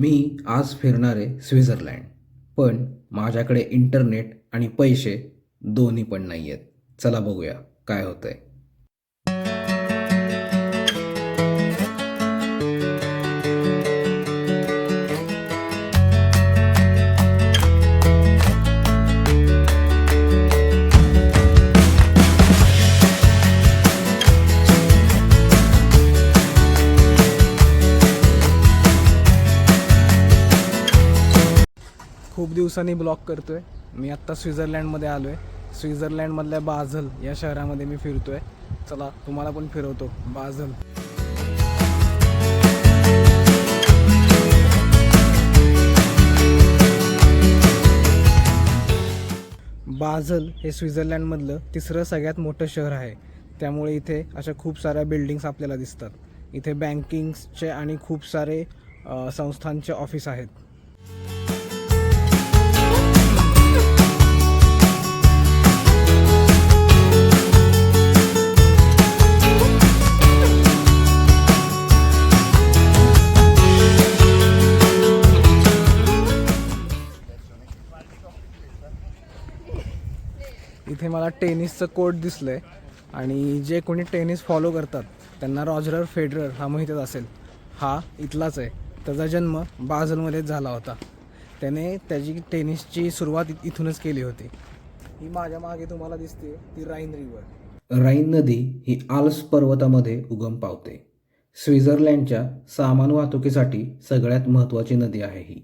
मी आज फिरणार आहे स्वित्झर्लंड, पण माझ्याकडे इंटरनेट आणि पैसे दोन्ही पण नाही आहेत. चला बघूया काय होतंय. खूप दिवसांनी ब्लॉग करतोय. मी आत्ता स्वित्झर्लंडमध्ये आलो आहे. स्वित्झर्लंडमधल्या बाझल या शहरामध्ये मी फिरतोय. चला तुम्हाला पण फिरवतो बाझल. बाझल हे स्वित्झर्लंडमधलं तिसरं सगळ्यात मोठं शहर आहे. त्यामुळे इथे अशा खूप साऱ्या बिल्डिंग्स आपल्याला दिसतात. इथे बँकिंगचे आणि खूप सारे संस्थांचे ऑफिस आहेत. इथे मला टेनिसचं कोर्ट दिसलंय आणि जे कोणी टेनिस फॉलो करतात त्यांना रॉजर फेडरर हा माहीतच असेल. हा इथलाच आहे. त्याचा जन्म बाझलमध्येच झाला होता. त्याने त्याची टेनिसची सुरुवात इथूनच केली होती. ही माझ्या मागे तुम्हाला दिसते ती राईन रिव्हर. राईन नदी ही आल्प्स पर्वतामध्ये उगम पावते. स्वित्झर्लंडच्या सामान वाहतुकीसाठी सगळ्यात महत्त्वाची नदी आहे ही.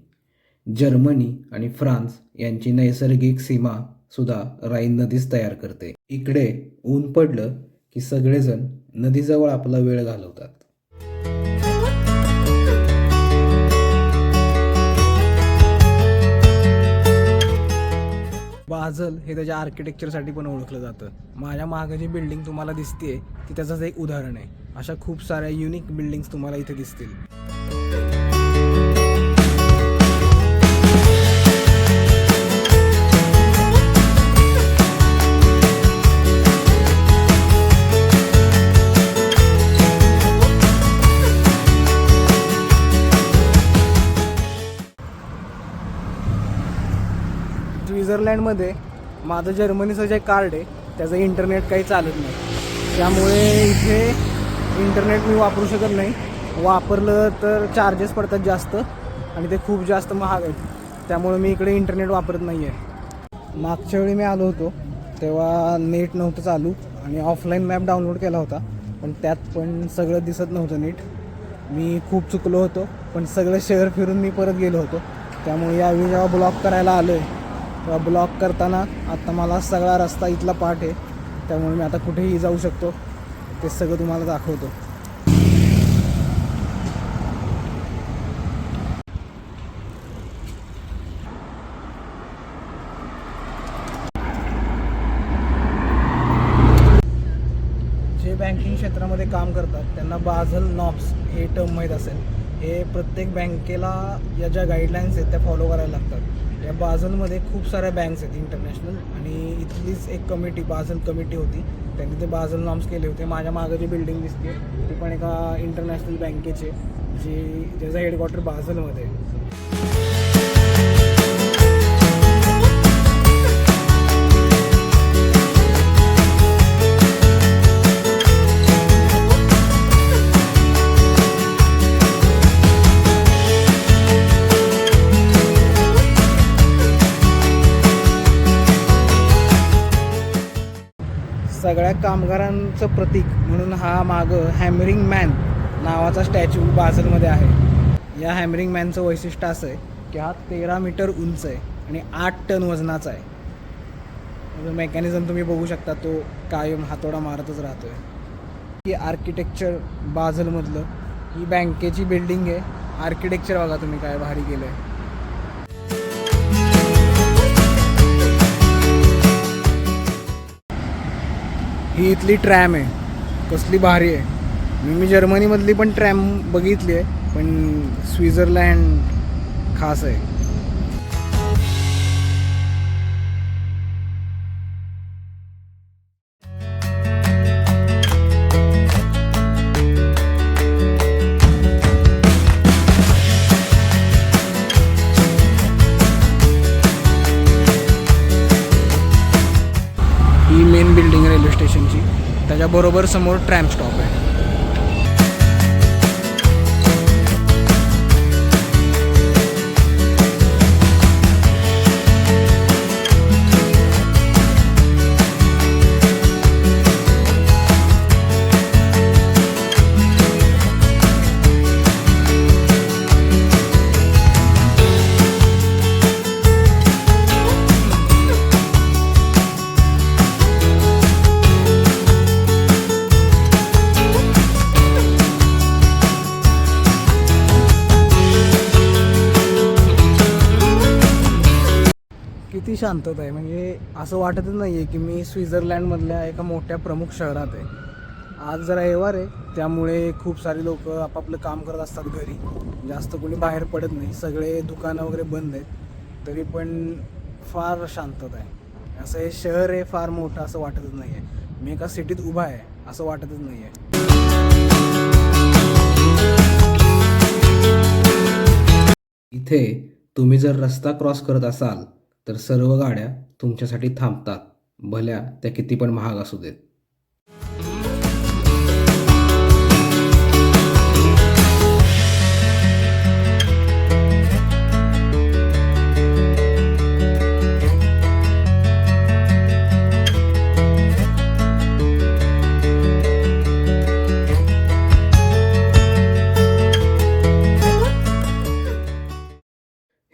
जर्मनी आणि फ्रान्स यांची नैसर्गिक सीमा सुद्धा राईन नदीच तयार करते. इकडे ऊन पडलं की सगळेजण नदीजवळ आपला वेळ घालवतात. बाझल हे त्याच्या आर्किटेक्चरसाठी पण ओळखलं जातं. माझ्या मागे जी बिल्डिंग तुम्हाला दिसते ती त्याचंच एक उदाहरण आहे. अशा खूप साऱ्या युनिक बिल्डिंग्स तुम्हाला इथे दिसतील. स्वित्झर्लंडमध्ये माझं जर्मनीचं जे कार्ड आहे त्याचं इंटरनेट काही चालत नाही. त्यामुळे इथे इंटरनेट मी वापरू शकत नाही. वापरलं तर चार्जेस पडतात जास्त आणि ते खूप जास्त महाग आहेत. त्यामुळे मी इकडे इंटरनेट वापरत नाही आहे. मागच्या वेळी मी आलो होतो तेव्हा नेट नव्हतं चालू आणि ऑफलाईन मॅप डाउनलोड केला होता, पण त्यात पण सगळं दिसत नव्हतं नीट. मी खूप चुकलो होतो, पण सगळं शहर फिरून मी परत गेलो होतो. त्यामुळे यावेळी जेव्हा ब्लॉग करायला आलो आहे तेव्हा ब्लॉग करताना आता मला सगळा रस्ता इथला पाठ आहे. त्यामुळे मी आता कुठेही जाऊ शकतो. ते सगळं तुम्हाला दाखवतो. जे बँकिंग क्षेत्रामध्ये काम करतात त्यांना बाझल नॉर्म्स हे टर्म माहीत असेल. हे प्रत्येक बँकेला या ज्या गाईडलाईन्स आहेत त्या फॉलो करायला लागतात. या बाझलमध्ये खूप साऱ्या बँक्स आहेत इंटरनॅशनल, आणि इथलीच एक कमिटी बाझल कमिटी होती. त्यांनी ते बाझल नॉर्म्स केले होते. माझ्या मागे जी बिल्डिंग दिसते ती पण एका इंटरनॅशनल बँकेचे ज्याचा हेडक्वार्टर बाझलमध्ये आहे. सगळ्या कामगारांचं प्रतीक म्हणून हा मागं हॅमरिंग मॅन नावाचा स्टॅच्यू बाझलमध्ये आहे. या हॅमरिंग मॅनचं वैशिष्ट्य असं आहे की हा 13 मीटर उंच आहे आणि 8 टन वजनाचा आहे. मेकॅनिझम तुम्ही बघू शकता, तो कायम हातोडा मारतच राहतो आहे. ही आर्किटेक्चर बाझलमधलं, ही बँकेची बिल्डिंग आहे. आर्किटेक्चर बघा तुम्ही काय भारी केलं आहे. ही इथली ट्रॅम आहे, कसली भारी आहे. मी जर्मनीमधली पण ट्रॅम बघितली आहे, पण स्वित्झर्लंड खास आहे. बरोबर समोर ट्रॅम स्टॉप आहे. किती शांतता आहे, म्हणजे असं वाटतच नाही आहे की मी स्वित्झर्लंडमधल्या एका मोठ्या प्रमुख शहरात आहे. आज जरा रविवार आहे, त्यामुळे खूप सारे लोक आपापलं काम करत असतात घरी. जास्त कोणी बाहेर पडत नाही, सगळे दुकानं वगैरे बंद आहेत. तरी पण फार शांतता आहे. असं हे शहर आहे फार मोठं असं वाटतच नाही आहे. मी एका सिटीत उभा आहे असं वाटतच नाही आहे. इथे तुम्ही जर रस्ता क्रॉस करत असाल तर सर्व गाड्या तुमच्यासाठी थांबतात, भल्या त्या किती पण महाग असू देत.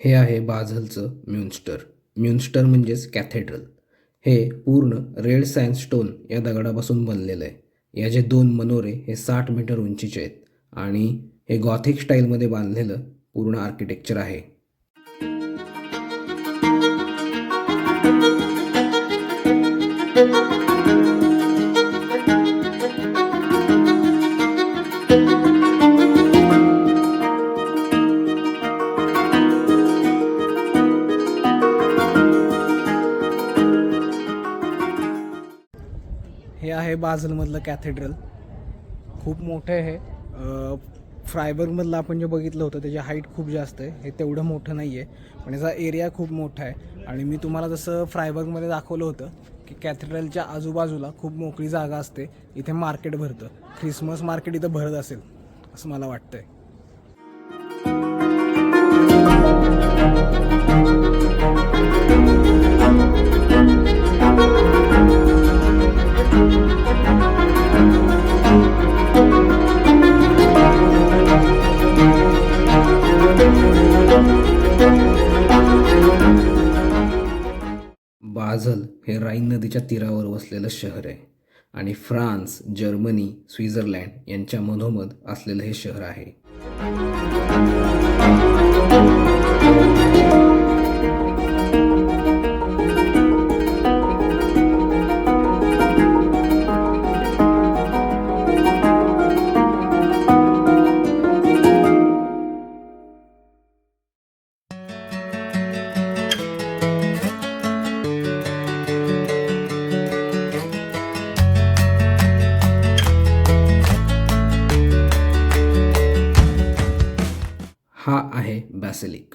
हे आहे बाझलचं म्युन्स्टर. म्युन्स्टर म्हणजेच कॅथेड्रल. हे पूर्ण रेड सँडस्टोन या दगडापासून बनलेलं आहे. याचे 2 मनोरे हे 60 मीटर उंचीचे आहेत आणि हे गॉथिक स्टाईलमध्ये बांधलेलं पूर्ण आर्किटेक्चर आहे. हे आहे बाझलमधलं कॅथेड्रल. खूप मोठं आहे हे. फ्रायबर्गमधलं आपण जे बघितलं होतं त्याची हाईट खूप जास्त आहे. हे तेवढं मोठं नाही आहे, पण याचा एरिया खूप मोठा आहे. आणि मी तुम्हाला जसं फ्रायबर्गमध्ये दाखवलं होतं की कॅथेड्रलच्या आजूबाजूला खूप मोकळी जागा असते. इथे मार्केट भरतं. ख्रिसमस मार्केट इथं भरत असेल असं मला वाटतंय. बाझल हे राईन नदीच्या तीरावर वसलेलं शहर आहे आणि फ्रान्स, जर्मनी, स्वित्झर्लंड यांच्या मधोमध असलेलं हे शहर आहे. हा आहे बॅसिलिक.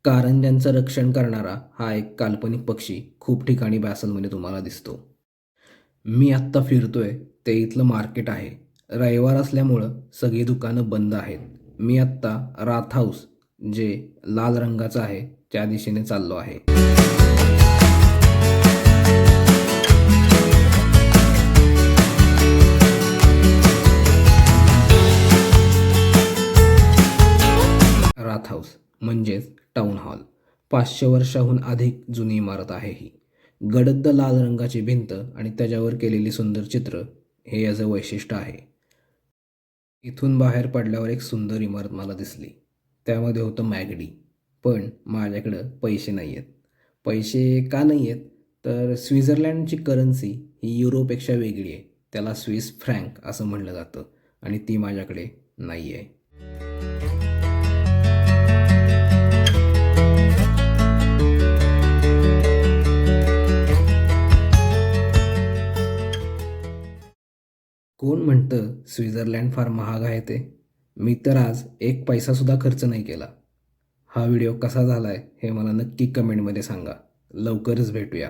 कारंज्यांचं रक्षण करणारा हा एक काल्पनिक पक्षी खूप ठिकाणी बॅसलमध्ये तुम्हाला दिसतो. मी आत्ता फिरतोय ते इथलं मार्केट आहे. रविवार असल्यामुळं सगळी दुकानं बंद आहेत. मी आत्ता राथ हाऊस जे लाल रंगाचं आहे त्या दिशेने चाललो आहे. राथ हाऊस म्हणजेच टाउन हॉल. 500 वर्षाहून अधिक जुनी इमारत आहे ही. गडद लाल रंगाची भिंत आणि त्याच्यावर केलेली सुंदर चित्र हे याचं वैशिष्ट्य आहे. इथून बाहेर पडल्यावर एक सुंदर इमारत मला दिसली. त्यामध्ये होतं मॅगडी. पण माझ्याकडं पैसे नाही आहेत. पैसे का नाही आहेत तर स्वित्झर्लंडची करन्सी ही युरोपेक्षा वेगळी आहे. त्याला स्विस फ्रँक असं म्हणलं जातं आणि ती माझ्याकडे नाही आहे. कोण म्हणतं स्वित्झर्लंड फार महाग आहे ते? मी तर आज 1 पैसासुद्धा खर्च नाही केला. हा व्हिडिओ कसा झाला आहे हे मला नक्की कमेंटमध्ये सांगा. लवकरच भेटूया.